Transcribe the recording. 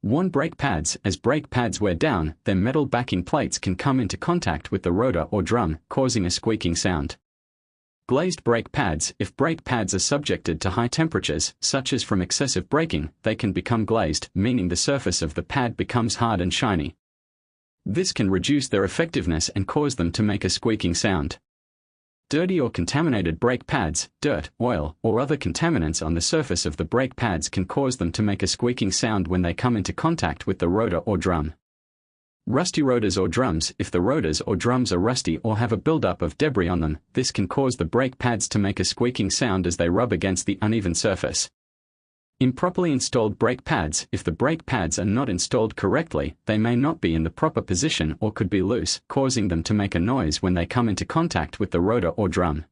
Worn brake pads. As brake pads wear down, their metal backing plates can come into contact with the rotor or drum, causing a squeaking sound. Glazed brake pads. If brake pads are subjected to high temperatures, such as from excessive braking, they can become glazed, meaning the surface of the pad becomes hard and shiny. This can reduce their effectiveness and cause them to make a squeaking sound. Dirty or contaminated brake pads. Dirt, oil, or other contaminants on the surface of the brake pads can cause them to make a squeaking sound when they come into contact with the rotor or drum. Rusty rotors or drums. If the rotors or drums are rusty or have a buildup of debris on them, this can cause the brake pads to make a squeaking sound as they rub against the uneven surface. Improperly installed brake pads. If the brake pads are not installed correctly, they may not be in the proper position or could be loose, causing them to make a noise when they come into contact with the rotor or drum.